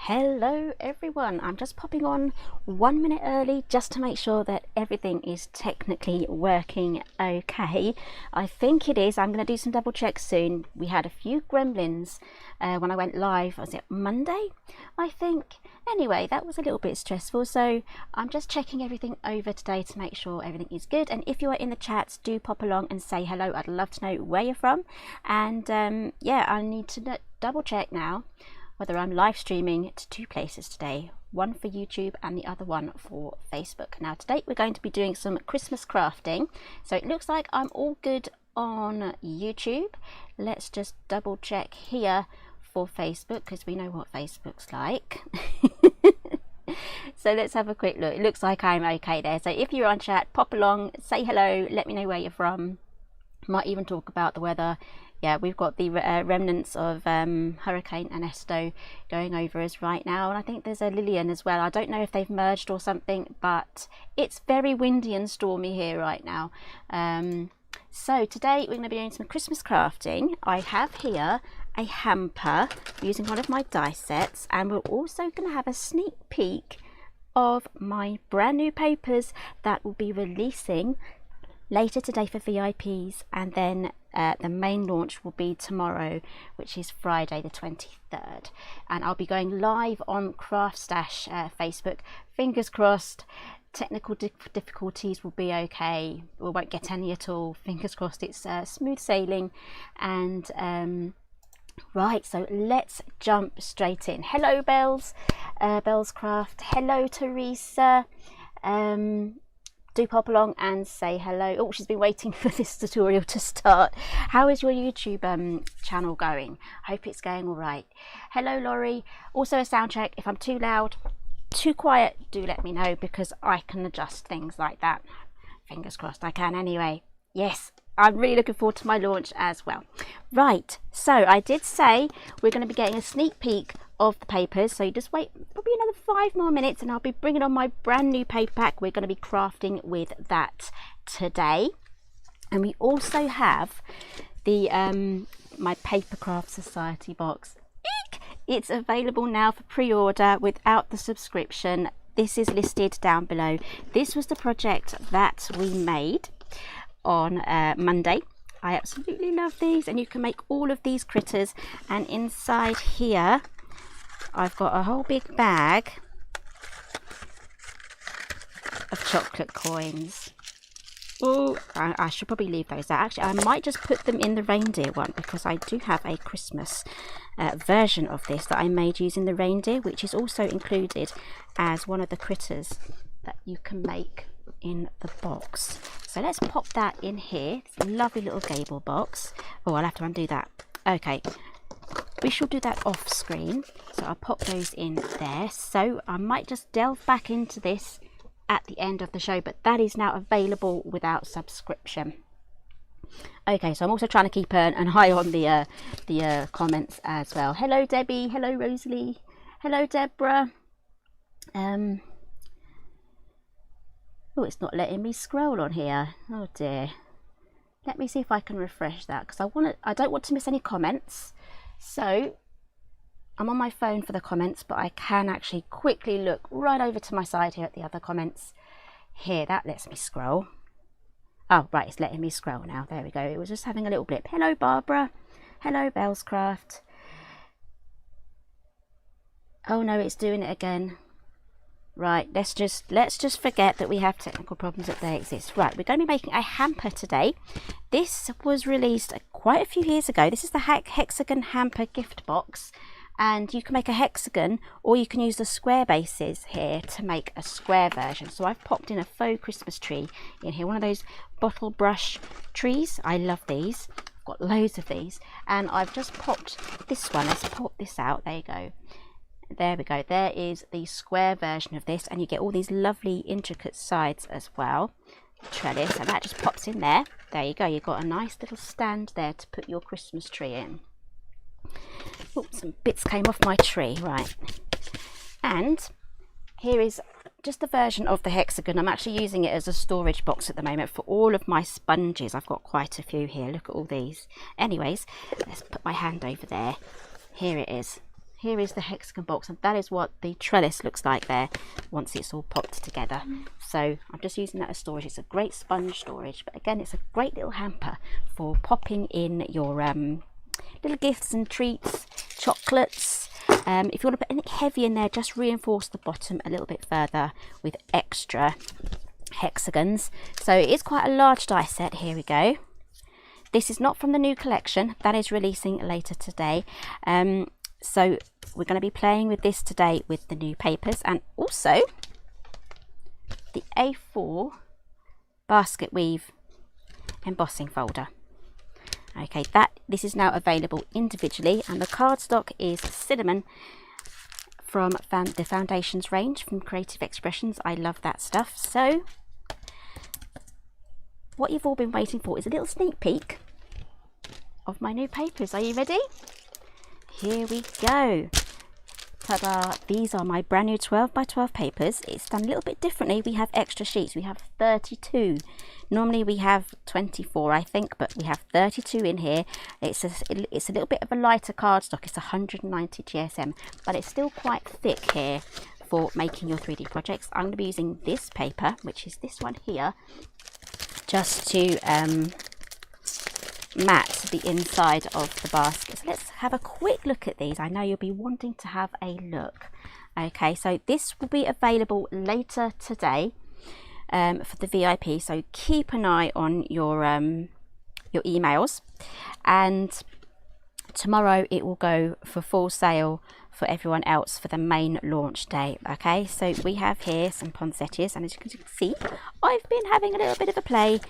Hello everyone, I'm just popping on 1 minute early just to make sure that everything is technically working okay. I think it is. I'm going to do some double checks soon. We had a few gremlins when I went live. Was it Monday? I think. Anyway, that was a little bit stressful, so I'm just checking everything over today to make sure everything is good. And if you are in the chats, do pop along and say hello. I'd love to know where you're from. And yeah, I need to double check now whether I'm live streaming to two places today, one for YouTube and the other one for Facebook. Now today we're going to be doing some Christmas crafting, so it looks like I'm all good on YouTube. Let's just double check here for Facebook because we know what Facebook's like. So let's have a quick look. It looks like I'm okay there, so if you're on chat, pop along, say hello, let me know where you're from. Might even talk about the weather. Yeah, we've got the remnants of Hurricane Ernesto going over us right now, and I think there's a Lillian as well. I don't know if they've merged or something, but it's very windy and stormy here right now. So today we're going to be doing some Christmas crafting. I have here a hamper using one of my die sets, and we're also going to have a sneak peek of my brand new papers that will be releasing later today for VIPs, and then the main launch will be tomorrow, which is Friday the 23rd, and I'll be going live on Craft Stash Facebook. Fingers crossed technical difficulties will be okay, we won't get any at all. Fingers crossed it's smooth sailing. And right, so let's jump straight in. Hello Bells, Bells Craft. Hello Teresa. Do pop along and say hello. Oh, she's been waiting for this tutorial to start. How is your YouTube channel going? I hope it's going all right. Hello Laurie. Also a sound check. If I'm too loud, too quiet, do let me know because I can adjust things like that. Fingers crossed I can anyway. Yes, I'm really looking forward to my launch as well. Right, so I did say we're going to be getting a sneak peek of the papers, so you just wait probably another 5 more minutes and I'll be bringing on my brand new paper pack. We're going to be crafting with that today. And we also have the my Papercraft Society box. Eek! It's available now for pre-order without the subscription. This is listed down below. This was the project that we made on Monday. I absolutely love these, and you can make all of these critters. And inside here I've got a whole big bag of chocolate coins. Oh, I should probably leave those out. Actually, I might just put them in the reindeer one because I do have a Christmas version of this that I made using the reindeer, which is also included as one of the critters that you can make in the box. So let's pop that in here. It's a lovely little gable box. Oh, I'll have to undo that. Okay, we shall do that off screen, so I'll pop those in there. So I might just delve back into this at the end of the show, but that is now available without subscription. Okay, so I'm also trying to keep an eye on the comments as well. Hello Debbie, hello Rosalie, hello Deborah. Oh, it's not letting me scroll on here. Oh dear. Let me see if I can refresh that because I don't want to miss any comments. So I'm on my phone for the comments, but I can actually quickly look right over to my side here at the other comments. Here, that lets me scroll. Oh, right, it's letting me scroll now. There we go. It was just having a little blip. Hello, Barbara. Hello, Bellscraft. Oh no, it's doing it again. Right, let's just forget that we have technical problems, that they exist. Right, we're going to be making a hamper today. This was released quite a few years ago. This is the Hexagon Hamper gift box, and you can make a hexagon or you can use the square bases here to make a square version. So I've popped in a faux Christmas tree in here, one of those bottle brush trees. I love these. I've got loads of these, and I've just popped this one. Let's pop this out. There you go. There we go. There is the square version of this, and you get all these lovely intricate sides as well. Trellis, and that just pops in there. There you go. You've got a nice little stand there to put your Christmas tree in. Oh, some bits came off my tree. Right. And here is just the version of the hexagon. I'm actually using it as a storage box at the moment for all of my sponges. I've got quite a few here. Look at all these. Anyways, let's put my hand over there. Here it is. here is the hexagon box, and that is what the trellis looks like there once it's all popped together. So I'm just using that as storage. It's a great sponge storage, but again, it's a great little hamper for popping in your little gifts and treats, chocolates. If you want to put anything heavy in there, just reinforce the bottom a little bit further with extra hexagons. So it is quite a large die set. Here we go. This is not from the new collection, that is releasing later today. So we're going to be playing with this today with the new papers, and also the A4 basket weave embossing folder. Okay, this is now available individually, and the cardstock is Cinnamon from the Foundations range from Creative Expressions. I love that stuff. So what you've all been waiting for is a little sneak peek of my new papers. Are you ready? Here we go. Ta-da! These are my brand new 12 by 12 papers. It's done a little bit differently. We have extra sheets. We have 32. Normally we have 24, I think, but we have 32 in here. It's a little bit of a lighter cardstock. It's 190 GSM, but it's still quite thick here for making your 3D projects. I'm going to be using this paper, which is this one here, just to mat the inside of the basket. So let's have a quick look at these. I know you'll be wanting to have a look. Okay, so this will be available later today for the VIP, so keep an eye on your emails, and tomorrow it will go for full sale for everyone else for the main launch day. Okay, so we have here some poinsettias, and as you can see, I've been having a little bit of a play,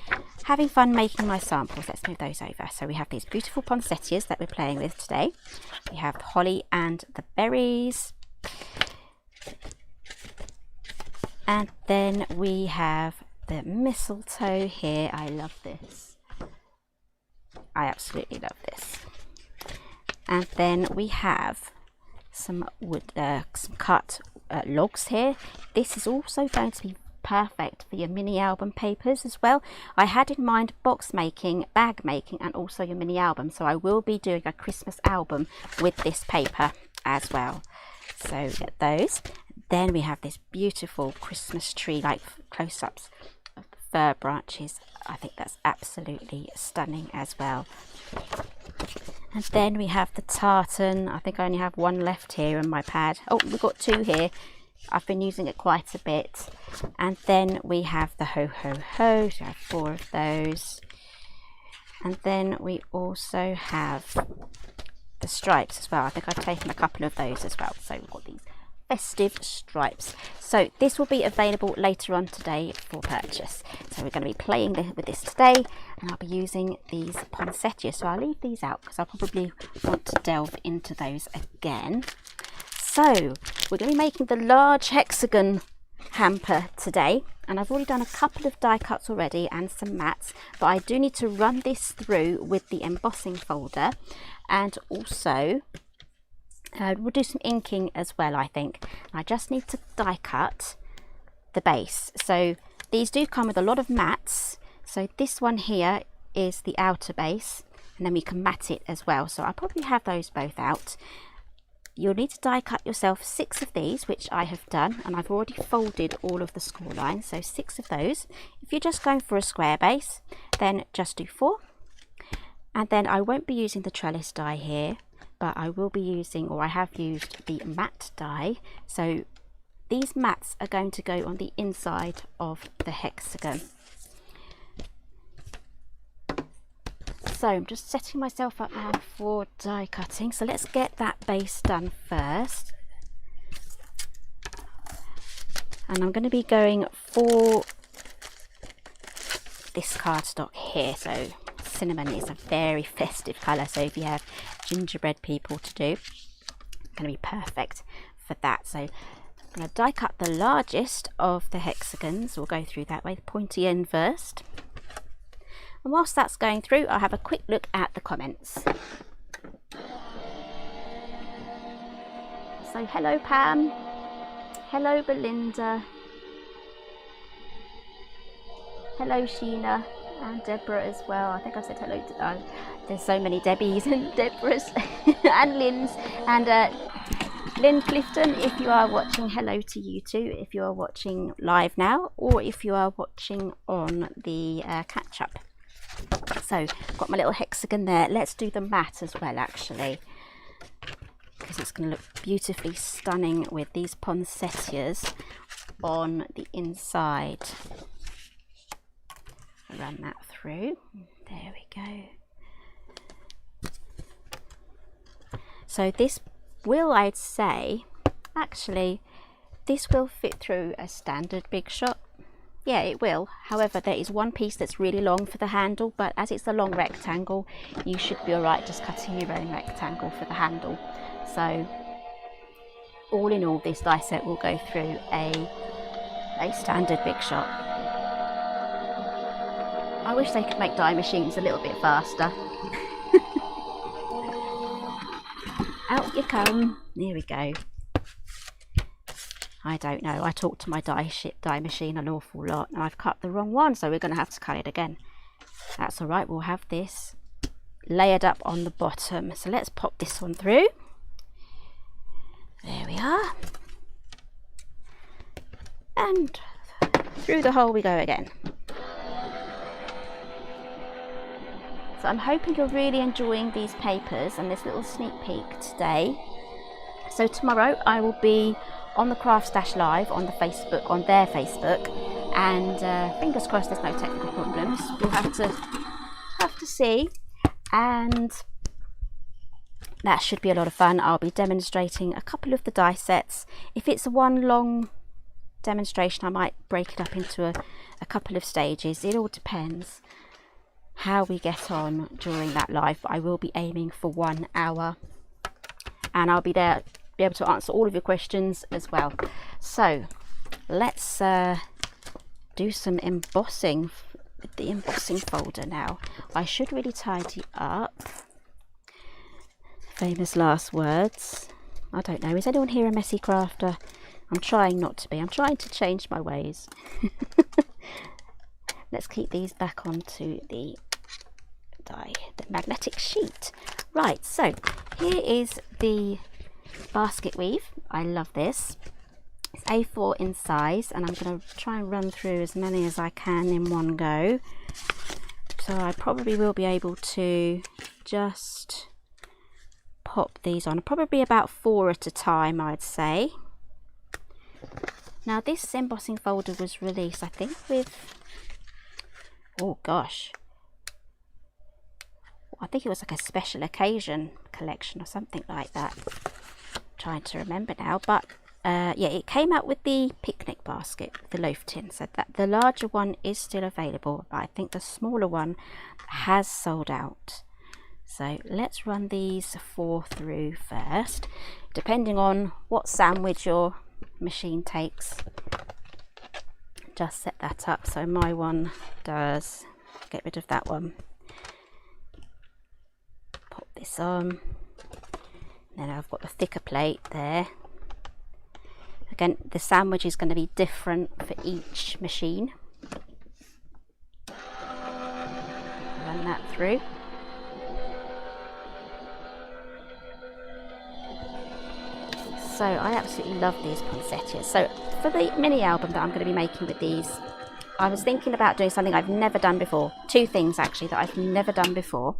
having fun making my samples. Let's move those over. So we have these beautiful poinsettias that we're playing with today. We have the holly and the berries, and then we have the mistletoe here. I love this. I absolutely love this. And then we have some wood, some cut logs here. This is also going to be perfect for your mini album papers as well. I had in mind box making, bag making, and also your mini album, so I will be doing a Christmas album with this paper as well. So get those. Then we have this beautiful Christmas tree, like close-ups of the fir branches. I think that's absolutely stunning as well. And then we have the tartan. I think I only have one left here in my pad. Oh, we've got two here. I've been using it quite a bit. And then we have the ho ho ho. So I have 4 of those. And then we also have the stripes as well. I think I've taken a couple of those as well. So we've got these festive stripes. So this will be available later on today for purchase. So we're going to be playing with this today, and I'll be using these poinsettias. So I'll leave these out because I'll probably want to delve into those again. So we're going to be making the large hexagon hamper today, and I've already done a couple of die cuts already and some mats, but I do need to run this through with the embossing folder, and also we'll do some inking as well, I think. I just need to die cut the base. So these do come with a lot of mats. So this one here is the outer base, and then we can mat it as well. So I'll probably have those both out. You'll need to die cut yourself 6 of these, which I have done, and I've already folded all of the score lines, so 6 of those. If you're just going for a square base, then just do 4. And then I won't be using the trellis die here, but I will be using, or I have used, the matte die. So these mats are going to go on the inside of the hexagon. So I'm just setting myself up now for die cutting. So let's get that base done first. And I'm going to be going for this cardstock here. So cinnamon is a very festive colour, so if you have gingerbread people to do, it's going to be perfect for that. So I'm going to die cut the largest of the hexagons. We'll go through that way, the pointy end first. And whilst that's going through, I'll have a quick look at the comments. So hello Pam, hello Belinda, hello Sheena, and Deborah as well. I think I said hello to, there's so many Debbies and Deborahs and Lynn's, and Lynn Clifton, if you are watching, hello to you too, if you are watching live now, or if you are watching on the catch-up. So, got my little hexagon there. Let's do the mat as well, actually, because it's going to look beautifully stunning with these poinsettias on the inside. Run that through. There we go. So this will, I'd say, actually, this will fit through a standard Big Shot. Yeah, it will. However, there is one piece that's really long for the handle, but as it's a long rectangle, you should be alright just cutting your own rectangle for the handle. So, all in all, this die set will go through a standard Big Shot. I wish they could make die machines a little bit faster. Out you come. There we go. I don't know. I talk to my die machine an awful lot, and I've cut the wrong one, so we're going to have to cut it again. That's all right. We'll have this layered up on the bottom. So let's pop this one through. There we are. And through the hole we go again. So I'm hoping you're really enjoying these papers and this little sneak peek today. So tomorrow I will be on the Craft Stash Live on the Facebook, on their Facebook, and fingers crossed there's no technical problems. We'll have to see, and that should be a lot of fun. I'll be demonstrating a couple of the die sets. If it's a one long demonstration, I might break it up into a couple of stages. It all depends how we get on during that live, but I will be aiming for 1 hour, and I'll be there, be able to answer all of your questions as well. So let's do some embossing with the embossing folder now. I should really tidy up. Famous last words. I don't know, is anyone here a messy crafter? I'm trying not to be. I'm trying to change my ways. Let's keep these back onto the magnetic sheet. Right, so here is the basket weave. I love this. It's A4 in size, and I'm going to try and run through as many as I can in one go. So I probably will be able to just pop these on, probably about 4 at a time, I'd say. Now this embossing folder was released, I think, with, oh gosh, I think it was like a special occasion collection or something like that. I'm trying to remember now, but yeah, it came out with the picnic basket, the loaf tin, so that the larger one is still available, but I think the smaller one has sold out. So let's run these 4 through first, depending on what sandwich your machine takes. Just set that up so my one does. Get rid of that one. Pop this on. Then I've got the thicker plate there. Again, the sandwich is going to be different for each machine. Run that through. So I absolutely love these poinsettias. So for the mini album that I'm going to be making with these, I was thinking about doing something I've never done before. 2 things actually that I've never done before.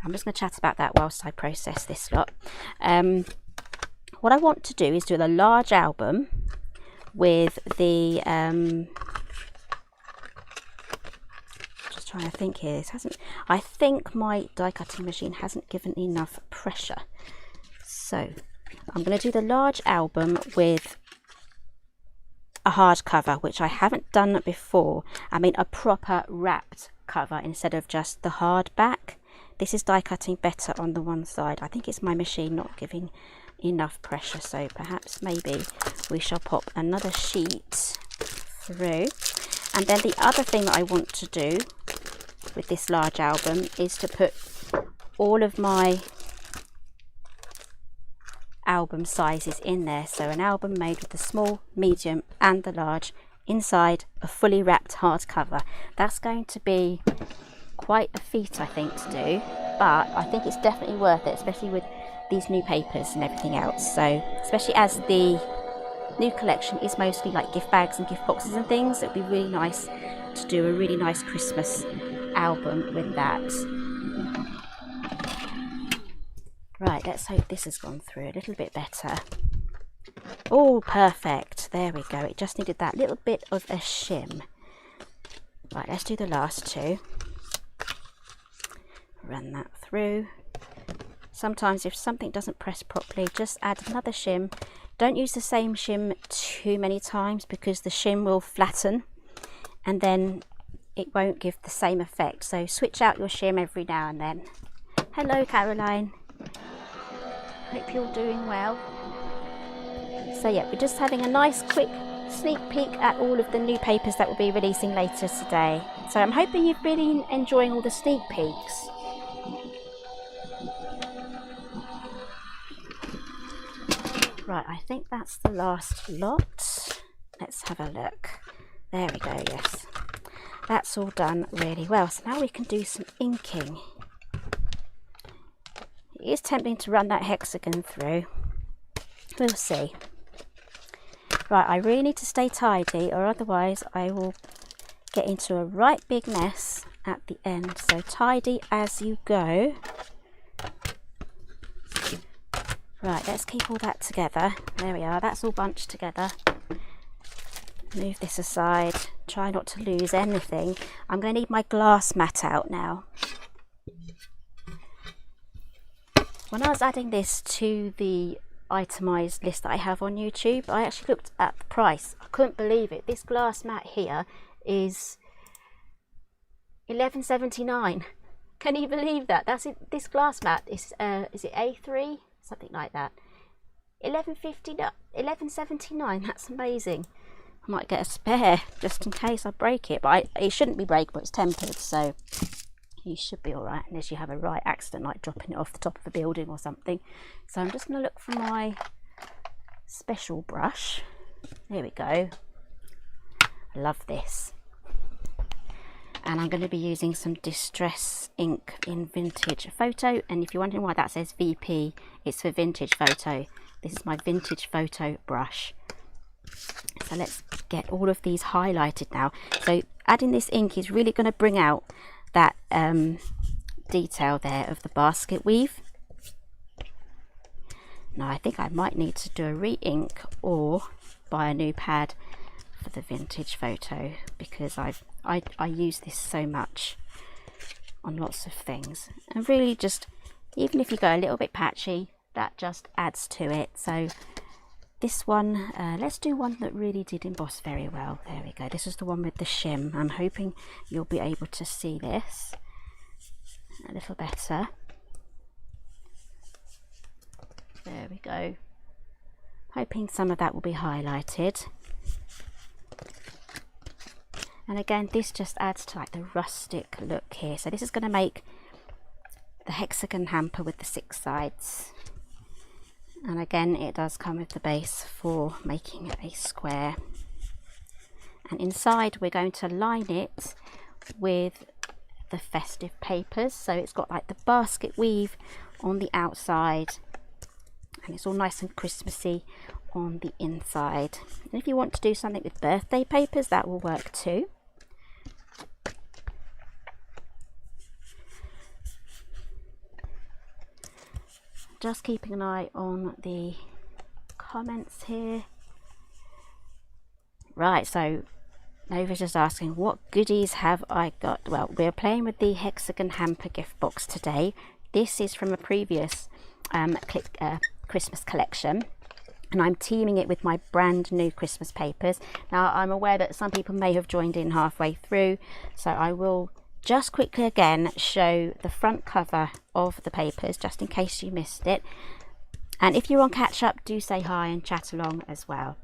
I'm just going to chat about that whilst I process this lot. What I want to do is do a large album with the just trying to think here. This hasn't, I think my die cutting machine hasn't given enough pressure. So I'm going to do the large album with a hard cover, which I haven't done before. I mean a proper wrapped cover instead of just the hard back. This is die cutting better on the one side. I think it's my machine not giving enough pressure, so perhaps maybe we shall pop another sheet through. And then the other thing that I want to do with this large album is to put all of my album sizes in there. So an album made with the small, medium and the large inside a fully wrapped hardcover. That's going to be quite a feat, I think, to do. but I think it's definitely worth it, especially with these new papers and everything else. So especially as the new collection is mostly like gift bags and gift boxes and things, it would be really nice to do a really nice Christmas album with that. Right, let's hope this has gone through a little bit better. Oh, perfect. There we go. It just needed that little bit of a shim. Right, let's do the last two. Run that through. Sometimes if something doesn't press properly, just add another shim. Don't use the same shim too many times because the shim will flatten and then it won't give the same effect. So switch out your shim every now and then. Hello, Caroline. Hope you're doing well. So yeah, we're just having a nice quick sneak peek at all of the new papers that we'll be releasing later today. So I'm hoping you've been enjoying all the sneak peeks. Right, I think that's the last lot. Let's have a look. There we go, yes. That's all done really well. So now we can do some inking. It is tempting to run that hexagon through. We'll see. Right, I really need to stay tidy or otherwise I will get into a right big mess at the end. So tidy as you go. Right, let's keep all that together. There we are, that's all bunched together. Move this aside. Try not to lose anything. I'm going to need my glass mat out now. When I was adding this to the itemized list that I have on YouTube, I actually looked at the price. I couldn't believe it. This glass mat here is $11.79. Can you believe that? That's it. This glass mat is it A3? Something like that. $11.79. That's amazing. I might get a spare just in case I break it, but it shouldn't be breakable. It's tempered, so you should be all right unless you have a right accident, like dropping it off the top of a building or something. So I'm just going to look for my special brush. There we go. I love this. And I'm going to be using some Distress ink in Vintage Photo. And if you're wondering why that says VP, it's for Vintage Photo. This is my Vintage Photo brush. So let's get all of these highlighted now. So adding this ink is really going to bring out that detail there of the basket weave. Now I think I might need to do a re-ink or buy a new pad for the Vintage Photo because I use this so much on lots of things, and really just even if you go a little bit patchy, that just adds to it. So this one, let's do one that really did emboss very well. There we go. This is the one with the shim. I'm hoping you'll be able to see this a little better. There we go. Hoping some of that will be highlighted. And again, this just adds to like the rustic look here. So this is going to make the hexagon hamper with the 6 sides. And again, it does come with the base for making a square. And inside, we're going to line it with the festive papers. So it's got like the basket weave on the outside. And it's all nice and Christmassy on the inside. And if you want to do something with birthday papers, that will work too. Just keeping an eye on the comments here. Right, so Nova's just asking, what goodies have I got? Well, we're playing with the hexagon hamper gift box today. This is from a previous Christmas collection, and I'm teaming it with my brand new Christmas papers. Now, I'm aware that some people may have joined in halfway through, so I will just quickly again show the front cover of the papers just in case you missed it. And if you're on catch up, do say hi and chat along as well.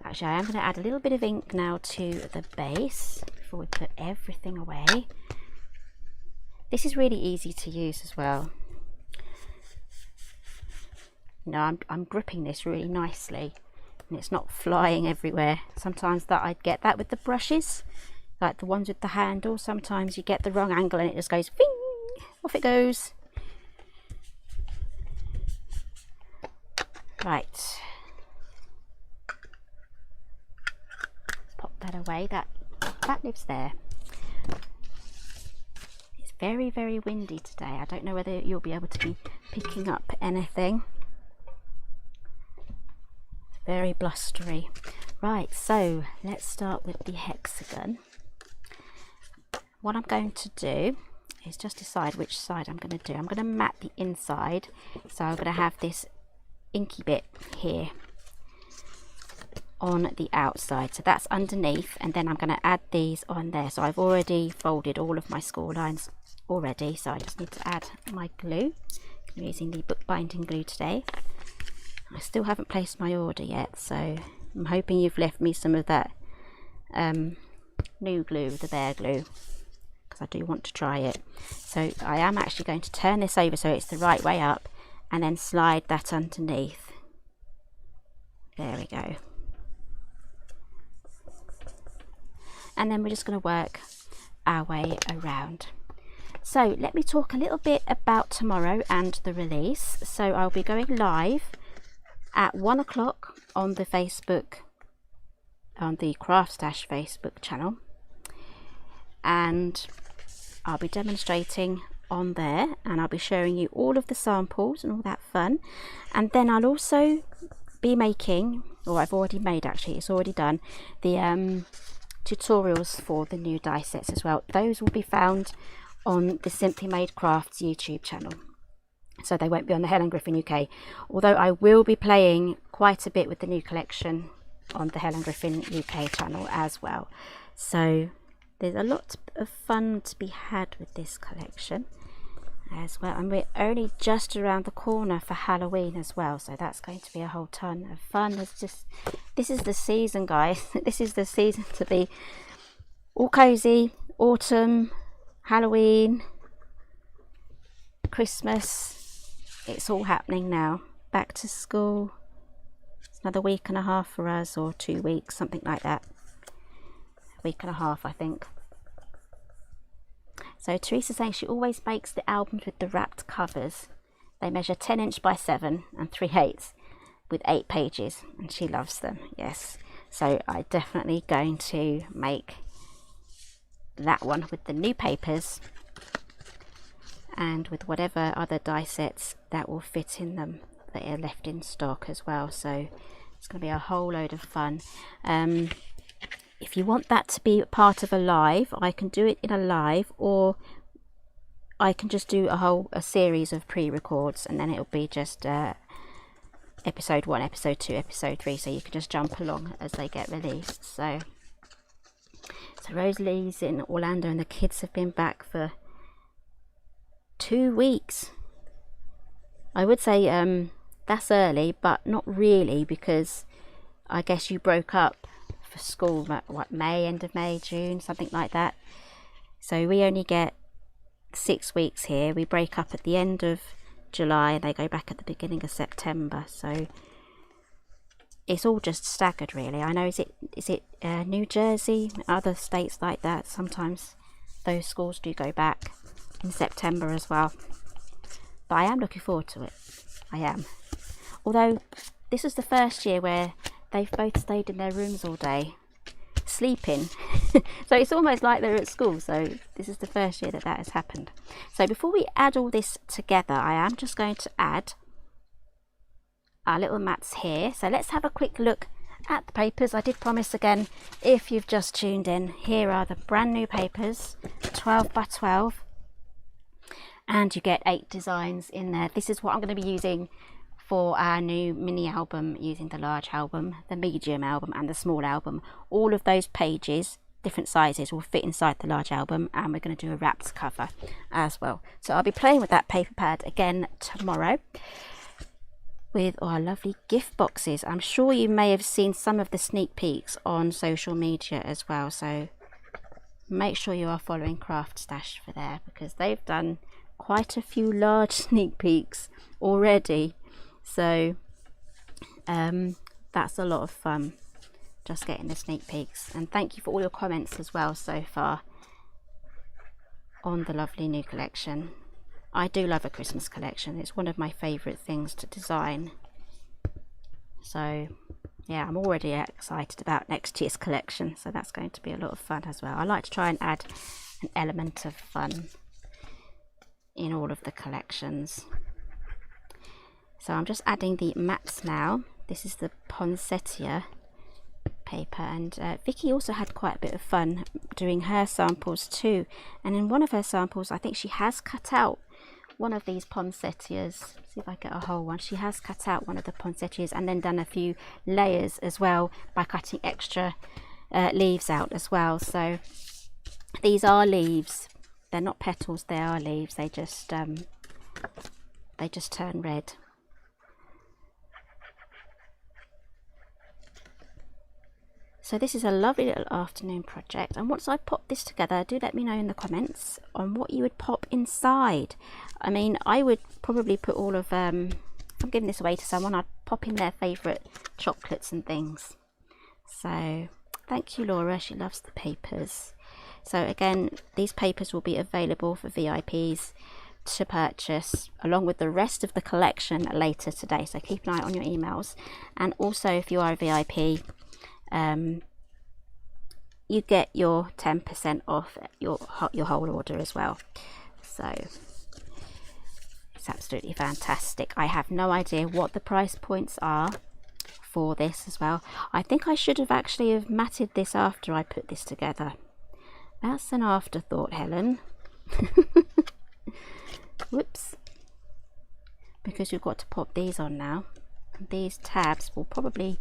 Actually, I am going to add a little bit of ink now to the base before we put everything away. This is really easy to use as well. No, I'm gripping this really nicely and it's not flying everywhere. Sometimes that I'd get that with the brushes, like the ones with the handle. Sometimes you get the wrong angle and it just goes, bing, off it goes. Right, pop that away. That lives there. It's very, very windy today. I don't know whether you'll be able to be picking up anything. Very blustery. Right, so let's start with the hexagon. What I'm going to do is just decide which side I'm going to do. I'm going to mat the inside, so I'm going to have this inky bit here on the outside, so that's underneath, and then I'm going to add these on there. So I've already folded all of my score lines already, so I just need to add my glue. I'm using the bookbinding glue today. I still haven't placed my order yet, so I'm hoping you've left me some of that new glue, the Bear Glue, because I do want to try it. So I am actually going to turn this over so it's the right way up, and then slide that underneath. There we go. And then we're just going to work our way around. So let me talk a little bit about tomorrow and the release. So I'll be going live at 1 o'clock on the Facebook, on the Craft Stash Facebook channel, and I'll be demonstrating on there, and I'll be showing you all of the samples and all that fun. And then I'll also be making, or I've already made actually, it's already done, the tutorials for the new die sets as well. Those will be found on the Simply Made Crafts YouTube channel, so they won't be on the Helen Griffin UK, although I will be playing quite a bit with the new collection on the Helen Griffin UK channel as well. So there's a lot of fun to be had with this collection as well, and we're only just around the corner for Halloween as well, so that's going to be a whole ton of fun. This is the season, guys. This is the season to be all cozy. Autumn, Halloween, Christmas, it's all happening now. Back to school, it's another week and a half for us, or 2 weeks, something like that. A week and a half, I think. So Teresa's saying she always makes the albums with the wrapped covers. They measure 10" by 7 and 3/8 with 8 pages, and she loves them. Yes, so I'm definitely going to make that one with the new papers and with whatever other die sets that will fit in them that are left in stock as well. So it's going to be a whole load of fun. If you want that to be part of a live, I can do it in a live, or I can just do a series of pre-records, and then it'll be just episode 1, episode 2, episode 3, so you can just jump along as they get released. So Rosalie's in Orlando, and the kids have been back for 2 weeks. I would say that's early, but not really, because I guess you broke up for school, what, May, end of May, June, something like that. So we only get 6 weeks here. We break up at the end of July, and they go back at the beginning of September. So it's all just staggered, really. I know, is it New Jersey, other states like that, sometimes those schools do go back in September as well. But I am looking forward to it. I am. Although this is the first year where they've both stayed in their rooms all day, sleeping. So it's almost like they're at school. So this is the first year that has happened. So before we add all this together, I am just going to add our little mats here. So let's have a quick look at the papers. I did promise again, if you've just tuned in, here are the brand new papers, 12 by 12, and you get 8 designs in there. This is what I'm going to be using for our new mini album, using the large album, the medium album and the small album. All of those pages, different sizes, will fit inside the large album, and we're going to do a wrapped cover as well. So I'll be playing with that paper pad again tomorrow with our lovely gift boxes. I'm sure you may have seen some of the sneak peeks on social media as well, so make sure you are following Craft Stash for there, because they've done quite a few large sneak peeks already. So that's a lot of fun, just getting the sneak peeks. And thank you for all your comments as well so far on the lovely new collection. I do love a Christmas collection. It's one of my favourite things to design. So yeah, I'm already excited about next year's collection, so that's going to be a lot of fun as well. I like to try and add an element of fun in all of the collections. So I'm just adding the mats now. This is the poinsettia paper, and Vicky also had quite a bit of fun doing her samples too, and in one of her samples I think she has cut out one of these poinsettias. See if I get a whole one. She has cut out one of the poinsettias and then done a few layers as well by cutting extra leaves out as well. So these are leaves, they're not petals, they are leaves. They just turn red. So this is a lovely little afternoon project, and once I pop this together, do let me know in the comments on what you would pop inside. I mean, I would probably put all of, if I'm giving this away to someone, I'd pop in their favourite chocolates and things. So thank you, Laura, she loves the papers. So again, these papers will be available for VIPs to purchase along with the rest of the collection later today, so keep an eye on your emails. And also, if you are a VIP, you get your 10% off your whole order as well. So it's absolutely fantastic. I have no idea what the price points are for this as well. I think I should have actually have matted this after I put this together. That's an afterthought, Helen. Whoops. Because we've got to pop these on now. These tabs will probably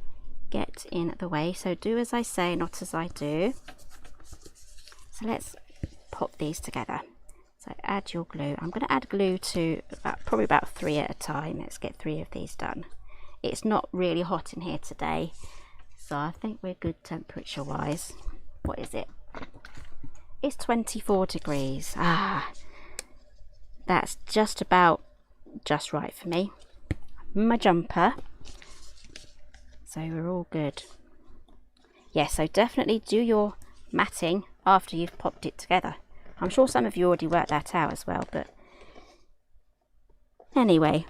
get in the way, so do as I say, not as I do. So let's pop these together. So add your glue. I'm going to add glue to probably about 3 at a time. Let's get 3 of these done. It's not really hot in here today, so I think we're good temperature wise. What is it? It's 24 degrees. That's just right for me. My jumper. So we're all good. Yeah, so definitely do your matting after you've popped it together. I'm sure some of you already worked that out as well, but anyway,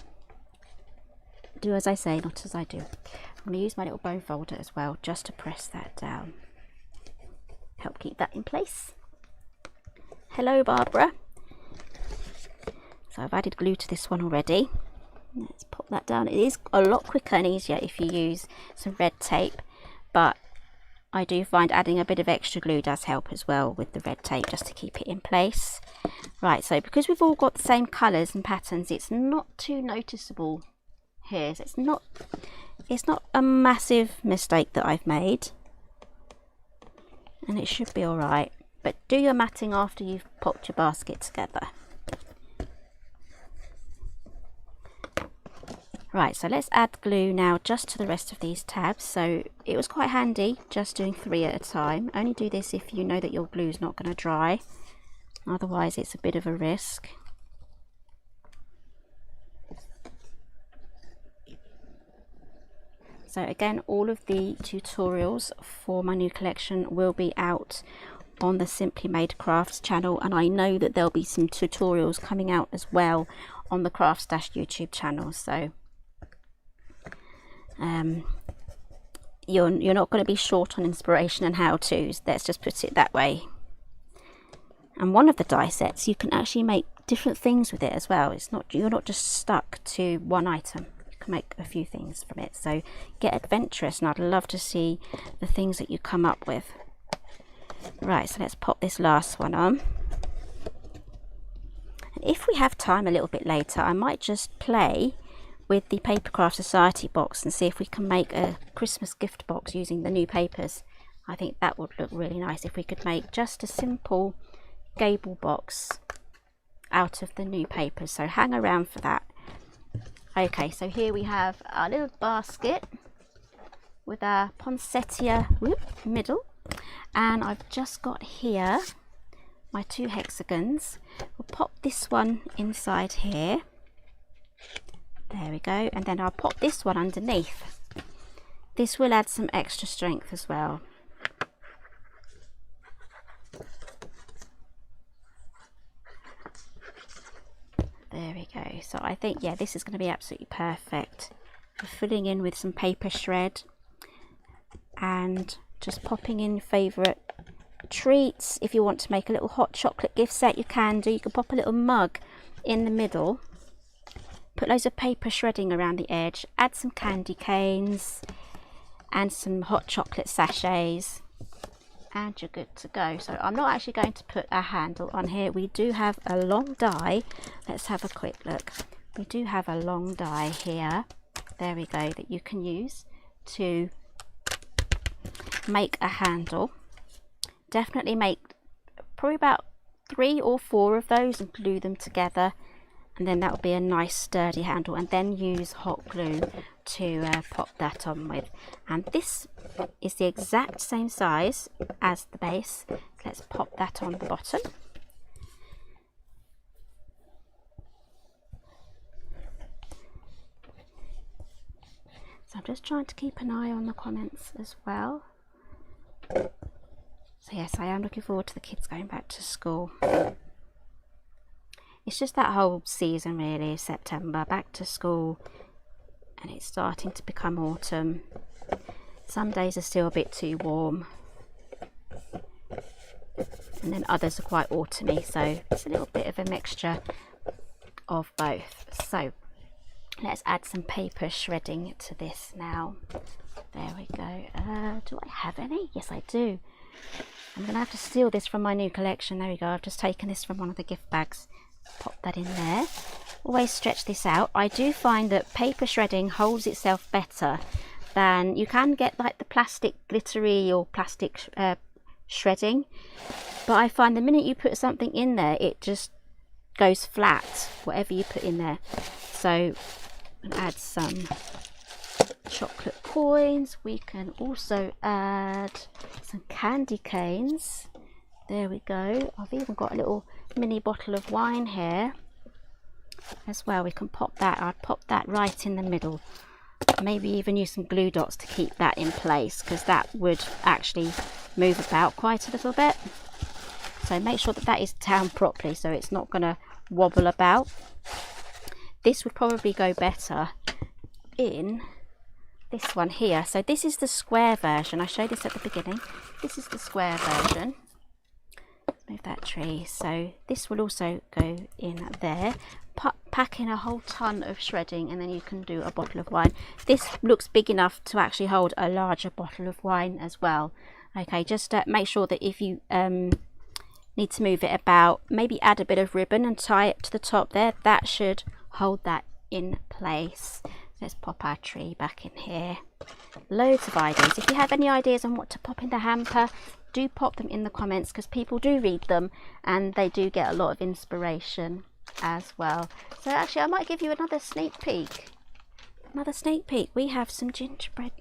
do as I say, not as I do. I'm going to use my little bone folder as well, just to press that down. Help keep that in place. Hello, Barbara. So I've added glue to this one already. Let's pop that down. It is a lot quicker and easier if you use some red tape, but I do find adding a bit of extra glue does help as well with the red tape, just to keep it in place. Right, so because we've all got the same colours and patterns, it's not too noticeable here. So it's not a massive mistake that I've made, and it should be all right. But do your matting after you've popped your basket together. Right, so let's add glue now just to the rest of these tabs. So it was quite handy just doing 3 at a time. Only do this if you know that your glue is not going to dry. Otherwise it's a bit of a risk. So again, all of the tutorials for my new collection will be out on the Simply Made Crafts channel, and I know that there'll be some tutorials coming out as well on the Crafts Dash YouTube channel. So you're not going to be short on inspiration and how-tos, let's just put it that way. And one of the die sets, you can actually make different things with it as well. You're not just stuck to one item, you can make a few things from it. So get adventurous, and I'd love to see the things that you come up with. Right, so let's pop this last one on. And if we have time a little bit later, I might just play with the Papercraft Society box and see if we can make a Christmas gift box using the new papers. I think that would look really nice if we could make just a simple gable box out of the new papers. So hang around for that. Okay, so here we have our little basket with our poinsettia middle, and I've just got here my 2 hexagons. We'll pop this one inside here. There we go, and then I'll pop this one underneath. This will add some extra strength as well. There we go. So I think, yeah, this is going to be absolutely perfect filling in with some paper shred and just popping in favourite treats. If you want to make a little hot chocolate gift set, you can do. You can pop a little mug in the middle, put loads of paper shredding around the edge, add some candy canes and some hot chocolate sachets, and you're good to go. So I'm not actually going to put a handle on here. We do have a long die. Let's have a quick look. We do have a long die here. There we go, that you can use to make a handle. Definitely make probably about 3 or 4 of those and glue them together, and then that will be a nice sturdy handle, and then use hot glue to pop that on with. And this is the exact same size as the base. So let's pop that on the bottom. So I'm just trying to keep an eye on the comments as well. So yes, I am looking forward to the kids going back to school. It's just that whole season really, September, back to school, and it's starting to become autumn. Some days are still a bit too warm, and then others are quite autumny, so it's a little bit of a mixture of both. So let's add some paper shredding to this now. There we go. Do I have any? Yes, I do. I'm going to have to steal this from my new collection. There we go. I've just taken this from one of the gift bags. Pop that in there. Always stretch this out. I do find that paper shredding holds itself better than you can get like the plastic glittery or plastic shredding. But I find the minute you put something in there, it just goes flat, whatever you put in there. So add some chocolate coins. We can also add some candy canes. There we go. I've even got a little mini bottle of wine here as well. We can pop that. I'd pop that right in the middle. Maybe even use some glue dots to keep that in place, because that would actually move about quite a little bit. So make sure that that is down properly so it's not going to wobble about. This would probably go better in this one here. So this is the square version. I showed this at the beginning. This is the square version. Move that tree. So this will also go in there. Pack in a whole ton of shredding, and then you can do a bottle of wine. This looks big enough to actually hold a larger bottle of wine as well. Okay, just make sure that if you need to move it about, maybe add a bit of ribbon and tie it to the top there. That should hold that in place. Let's pop our tree back in here. Loads of ideas. If you have any ideas on what to pop in the hamper, do pop them in the comments, because people do read them and they do get a lot of inspiration as well. So actually I might give you another sneak peek. We have some gingerbread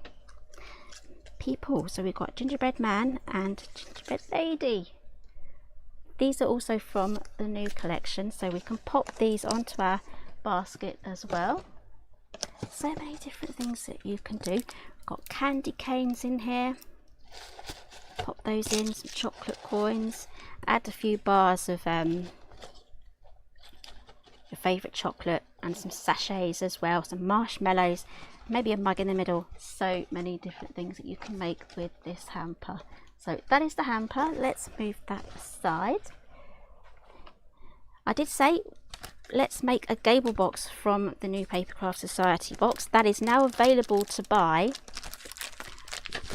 people. So we've got gingerbread man and gingerbread lady. These are also from the new collection, so we can pop these onto our basket as well. So many different things that you can do. We've got candy canes in here. Pop those in, some chocolate coins, add a few bars of your favourite chocolate and some sachets as well, some marshmallows, maybe a mug in the middle. So many different things that you can make with this hamper. So that is the hamper. Let's move that aside. I did say let's make a gable box from the new Papercraft Society box. That is now available to buy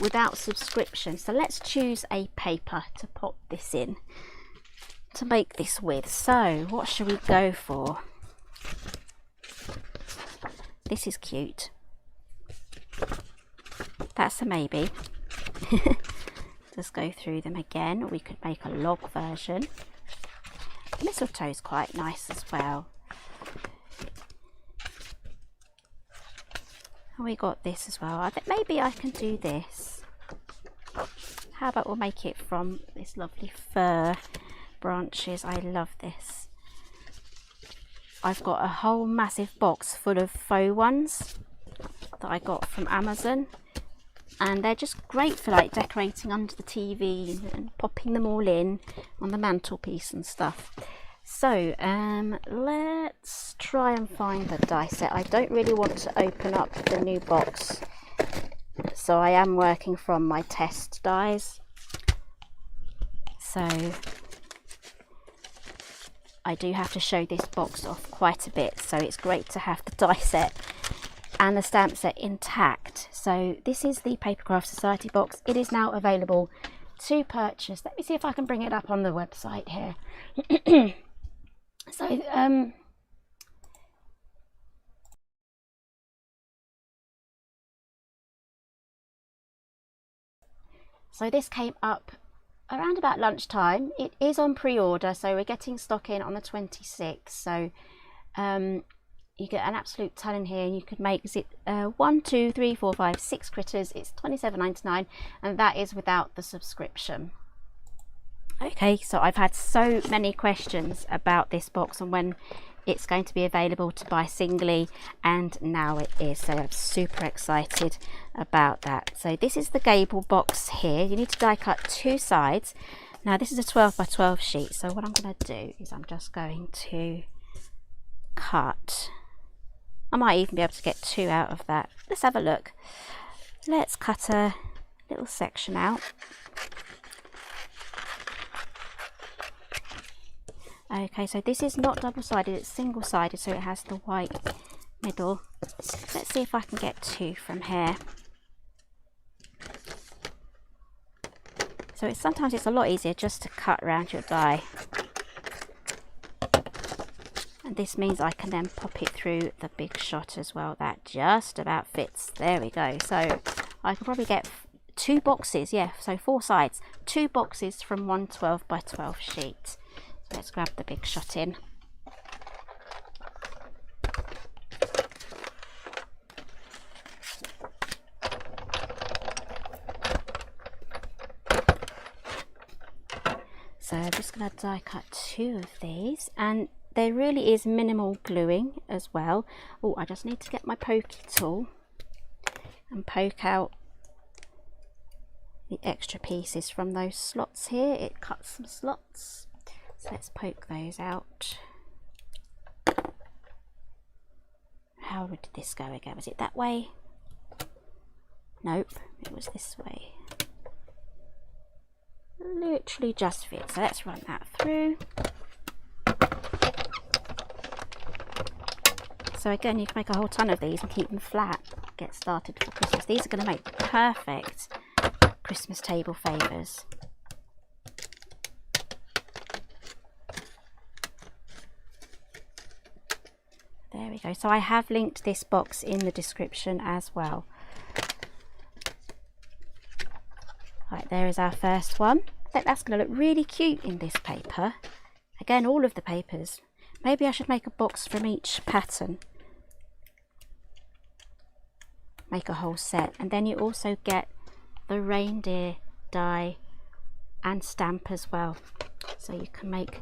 without subscription. So let's choose a paper to pop this in to make this with. So what should we go for? This is cute. That's a maybe. Just go through them again. We could make a log version. Mistletoe is quite nice as well. And we got this as well. I think maybe I can do this. How about we'll make it from this lovely fir branches. I love this. I've got a whole massive box full of faux ones that I got from Amazon, and they're just great for like decorating under the TV and popping them all in on the mantelpiece and stuff. So let's try and find the die set. I don't really want to open up the new box, so I am working from my test dies. So I do have to show this box off quite a bit, so it's great to have the die set and the stamp set intact. So this is the Papercraft Society box. It is now available to purchase. Let me see if I can bring it up on the website here. So this came up around about lunchtime. It is on pre-order, so we're getting stock in on the 26th. So you get an absolute ton in here. You could make 1, 2, 3, 4, 5, 6 critters. It's £27.99, and that is without the subscription. Okay, so I've had so many questions about this box and when it's going to be available to buy singly, and now it is, so I'm super excited about that. So this is the gable box here. You need to die cut 2 sides. Now this is a 12 by 12 sheet, so what I'm going to do is I'm just going to cut, I might even be able to get 2 out of that. Let's have a look. Let's cut a little section out. Okay, so this is not double-sided, it's single-sided, so it has the white middle. Let's see if I can get 2 from here. So sometimes it's a lot easier just to cut around your die. And this means I can then pop it through the big shot as well. That just about fits. There we go. So I can probably get 2 boxes, yeah, so 4 sides. 2 boxes from one 12 by 12 sheet. Let's grab the big shot in. So I'm just going to die cut 2 of these, and there really is minimal gluing as well. Oh, I just need to get my pokey tool and poke out the extra pieces from those slots here. It cuts some slots. So let's poke those out. How did this go again? Was it that way? Nope, it was this way. Literally just fits. So let's run that through. So again, you can make a whole ton of these and keep them flat. Get started for Christmas. These are going to make perfect Christmas table favours. There we go. So I have linked this box in the description as well. Right, there is our first one. That's going to look really cute in this paper. Again, all of the papers. Maybe I should make a box from each pattern. Make a whole set. And then you also get the reindeer die and stamp as well. So you can make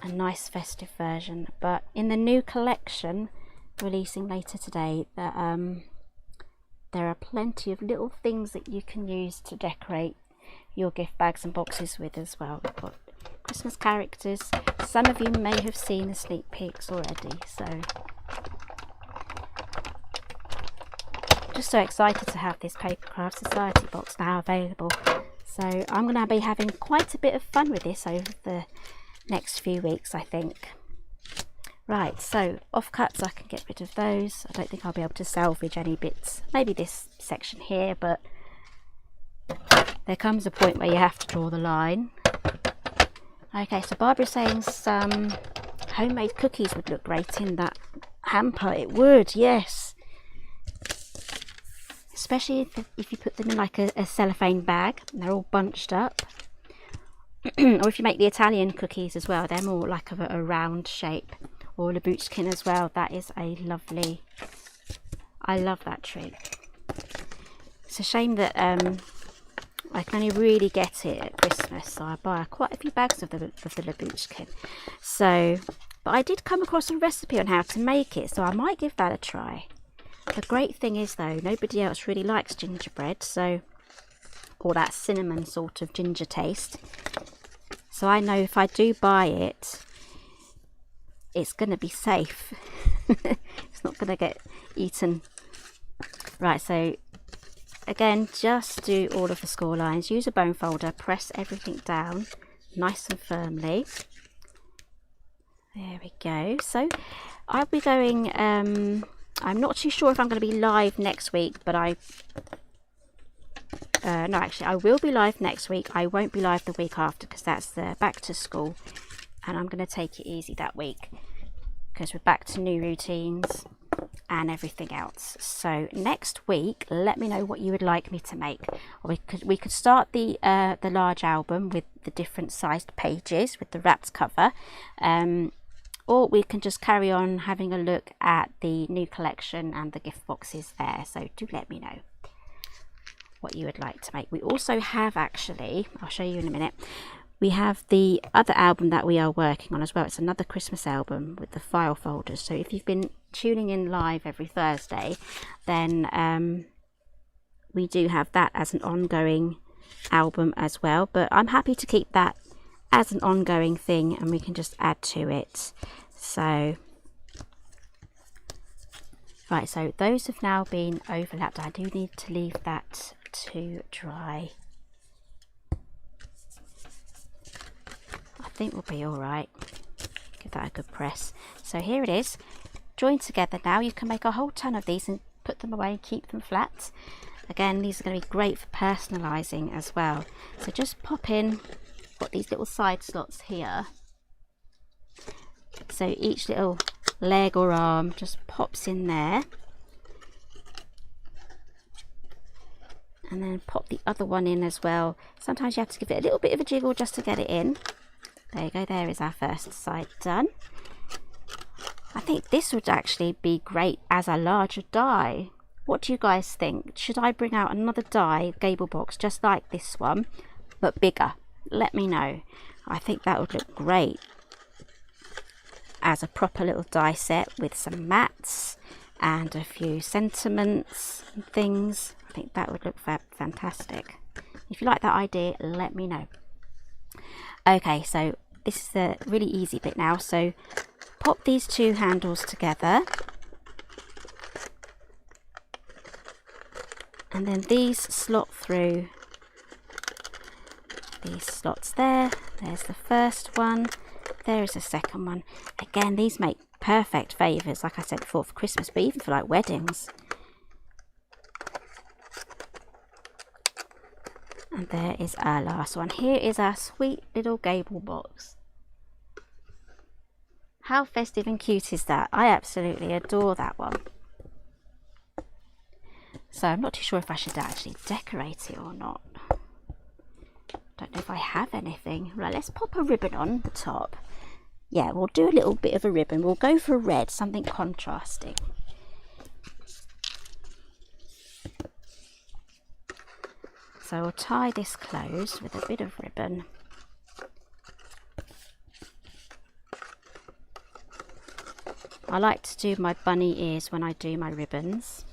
a nice festive version. But in the new collection releasing later today, there are plenty of little things that you can use to decorate your gift bags and boxes with as well. We've got Christmas characters. Some of you may have seen the sneak peeks already, so just so excited to have this Papercraft Society box now available. So I'm going to be having quite a bit of fun with this over the next few weeks, I think. Right, so offcuts, I can get rid of those. I don't think I'll be able to salvage any bits. Maybe this section here, but there comes a point where you have to draw the line. Okay, so Barbara's saying some homemade cookies would look great in that hamper. It would, yes. Especially if you put them in like a cellophane bag and they're all bunched up. Or if you make the Italian cookies as well, they're more like a round shape. Or Labuchkin as well. That is a lovely, I love that trick. It's a shame that I can only really get it at Christmas, so I buy quite a few bags of the Labuchkin. So, but I did come across a recipe on how to make it, so I might give that a try. The great thing is though, nobody else really likes gingerbread, so, or that cinnamon sort of ginger taste. So I know if I do buy it, it's going to be safe. It's not going to get eaten. Right, so again, just do all of the score lines. Use a bone folder, press everything down nice and firmly. There we go. So I'll be going, I'm not too sure if I'm going to be live next week, but no, actually I will be live next week. I won't be live the week after because that's the back to school, and I'm going to take it easy that week because we're back to new routines and everything else. So next week, let me know what you would like me to make. Or we could start the large album with the different sized pages with the wrapped cover, or we can just carry on having a look at the new collection and the gift boxes there. So do let me know what you would like to make. We also have, actually, I'll show you in a minute, we have the other album that we are working on as well. It's another Christmas album with the file folders. So if you've been tuning in live every Thursday, then we do have that as an ongoing album as well. But I'm happy to keep that as an ongoing thing, and we can just add to it. So, right, so those have now been overlapped. I do need to leave that to dry. I think we'll be all right. Give that a good press. So here it is, joined together now. You can make a whole ton of these and put them away and keep them flat. Again, these are going to be great for personalising as well. So just pop in, got these little side slots here. So each little leg or arm just pops in there. And then pop the other one in as well. Sometimes you have to give it a little bit of a jiggle just to get it in. There you go, there is our first side done. I think this would actually be great as a larger die. What do you guys think? Should I bring out another die gable box just like this one, but bigger? Let me know. I think that would look great as a proper little die set with some mats and a few sentiments and things. I think that would look fantastic. If you like that idea, let me know. Okay, so this is the really easy bit now. So pop these two handles together, and then these slot through these slots there. There's the first one, there is the second one. Again, these make perfect favours, like I said before, for Christmas, but even for like weddings. And there is our last one. Here is our sweet little gable box. How festive and cute is that? I absolutely adore that one. So I'm not too sure if I should actually decorate it or not. Don't know if I have anything. Right, let's pop a ribbon on the top. Yeah, we'll do a little bit of a ribbon. We'll go for red, something contrasting. So we'll tie this closed with a bit of ribbon. I like to do my bunny ears when I do my ribbons.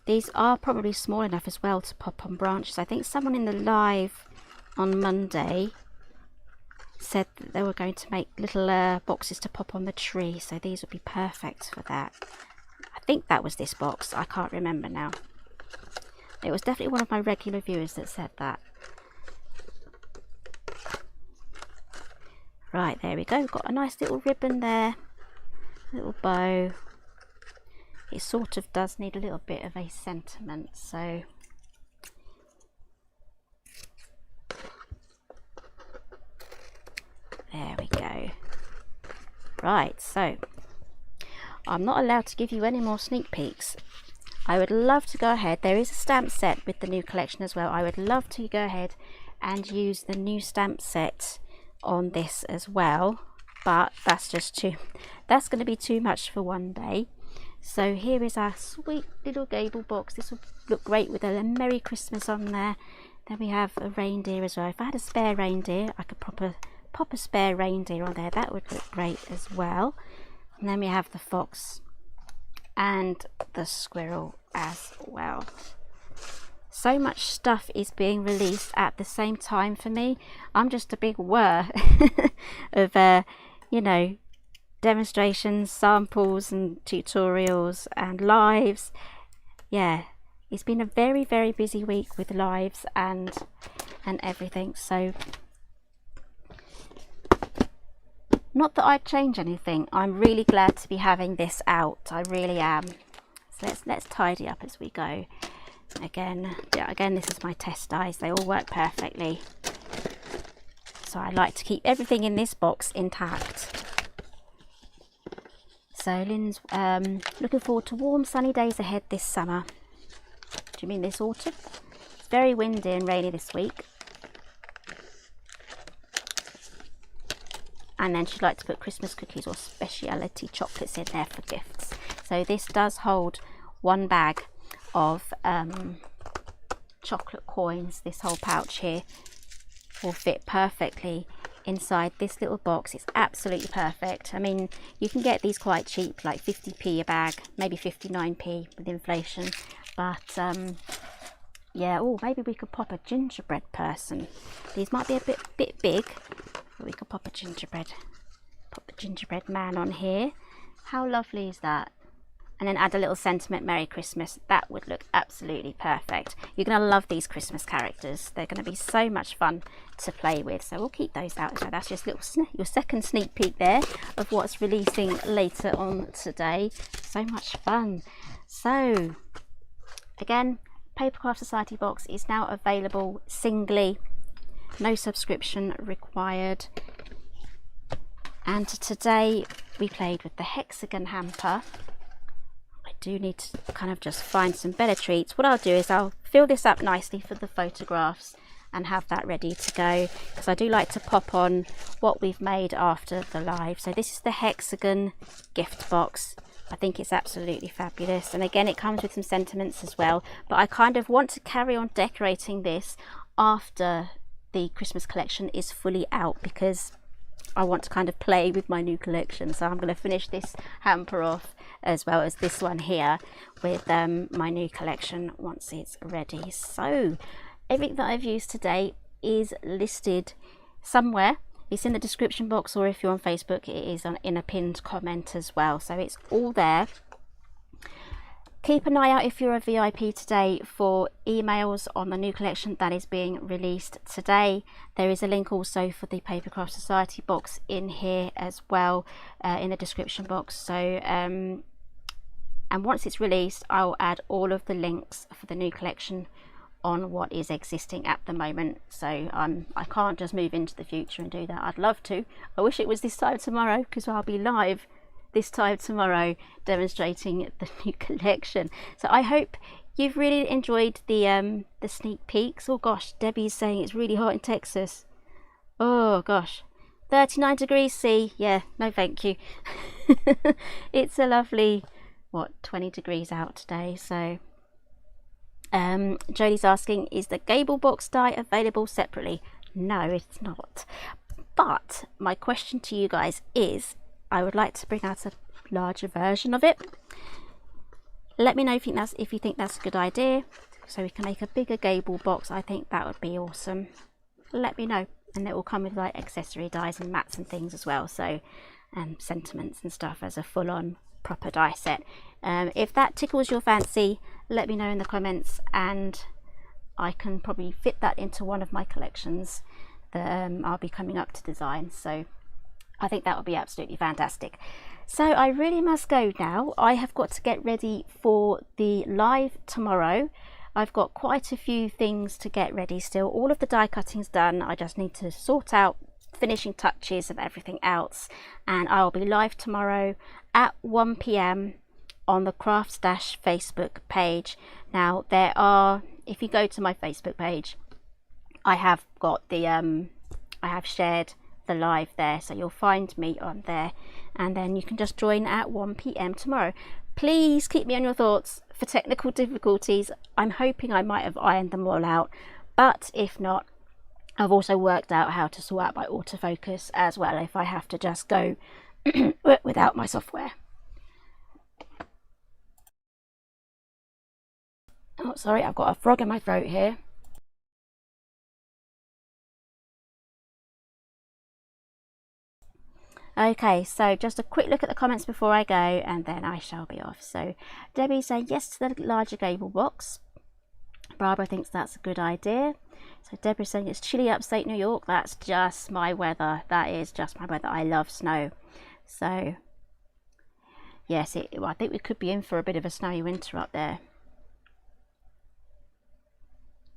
These are probably small enough as well to pop on branches. I think someone in the live on Monday said that they were going to make little boxes to pop on the tree, so these would be perfect for that. I think that was this box, I can't remember now. It was definitely one of my regular viewers that said that. Right, there we go, we've got a nice little ribbon there, a little bow. It sort of does need a little bit of a sentiment, so there we go. Right, so I'm not allowed to give you any more sneak peeks. I would love to go ahead. There is a stamp set with the new collection as well. I would love to go ahead and use the new stamp set on this as well, but that's going to be too much for one day. So here is our sweet little gable box. This will look great with a Merry Christmas on there. Then we have a reindeer as well. If I had a spare reindeer, I could pop a spare reindeer on there. That would look great as well. And then we have the fox and the squirrel as well. so much stuff is being released at the same time for me. I'm just a big whir of you know, demonstrations, samples and tutorials and lives. Yeah, it's been a very, very busy week with lives and everything. So not that I'd change anything. I'm really glad to be having this out. I really am. So let's tidy up as we go. Again, this is my test dies. They all work perfectly. So I like to keep everything in this box intact. So Lynn's looking forward to warm sunny days ahead this summer. Do you mean this autumn? It's very windy and rainy this week. And then she'd like to put Christmas cookies or specialty chocolates in there for gifts. So this does hold one bag of chocolate coins. This whole pouch here will fit perfectly inside this little box. It's absolutely perfect. I mean, you can get these quite cheap, like 50p a bag, maybe 59p with inflation, but yeah. Oh, maybe we could pop a gingerbread person. These might be a bit big, but we could pop a gingerbread man on here. How lovely is that? And then add a little sentiment, Merry Christmas. That would look absolutely perfect. You're going to love these Christmas characters. They're going to be so much fun to play with. So we'll keep those out. So that's just your second sneak peek there of what's releasing later on today. So much fun. So again, Papercraft Society box is now available singly. No subscription required. And today we played with the hexagon hamper. Do need to kind of just find some better treats. What I'll do is I'll fill this up nicely for the photographs and have that ready to go, because I do like to pop on what we've made after the live. So this is the hexagon gift box. I think it's absolutely fabulous, and again it comes with some sentiments as well, but I kind of want to carry on decorating this after the Christmas collection is fully out, because I want to kind of play with my new collection. So I'm going to finish this hamper off as well as this one here with my new collection once it's ready. So everything that I've used today is listed somewhere. It's in the description box, or if you're on Facebook, it is in a pinned comment as well. So it's all there. Keep an eye out if you're a VIP today for emails on the new collection that is being released today. There is a link also for the Papercraft Society box in here as well, in the description box. So and once it's released, I'll add all of the links for the new collection on what is existing at the moment. So I can't just move into the future and do that. I'd love to. I wish it was this time tomorrow, because I'll be live this time tomorrow demonstrating the new collection. So I hope you've really enjoyed the sneak peeks. Oh gosh, Debbie's saying it's really hot in Texas. Oh gosh, 39 degrees C. Yeah, no thank you. It's a lovely, what, 20 degrees out today. So Jodie's asking, is the Gable box die available separately? No, it's not. But my question to you guys is, I would like to bring out a larger version of it. Let me know if you think that's a good idea, so we can make a bigger Gable box. I think that would be awesome. Let me know, and it will come with like accessory dies and mats and things as well. So sentiments and stuff as a full-on proper die set. If that tickles your fancy, let me know in the comments, and I can probably fit that into one of my collections that I'll be coming up to design. So I think that would be absolutely fantastic. So I really must go now. I have got to get ready for the live tomorrow. I've got quite a few things to get ready still. All of the die cutting's done. I just need to sort out finishing touches of everything else, and I'll be live tomorrow at 1 p.m. on the Craft Stash Facebook page. Now there are, if you go to my Facebook page, I have got the I have shared the live there, so you'll find me on there, and then you can just join at 1 p.m. tomorrow. Please keep me on your thoughts for technical difficulties. I'm hoping I might have ironed them all out, but if not, I've also worked out how to sort out my autofocus as well if I have to just go without my software. Oh, sorry, I've got a frog in my throat here. Okay, so just a quick look at the comments before I go, and then I shall be off. So Debbie saying yes to the larger gable box. Barbara thinks that's a good idea. So Deborah saying it's chilly upstate New York. That's just my weather. That is just my weather. I love snow. So yes, well, I think we could be in for a bit of a snowy winter up there.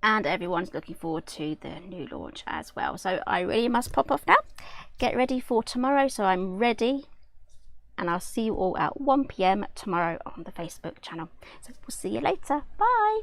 And everyone's looking forward to the new launch as well. So I really must pop off now. Get ready for tomorrow. So I'm ready. And I'll see you all at 1 PM tomorrow on the Facebook channel. So we'll see you later. Bye.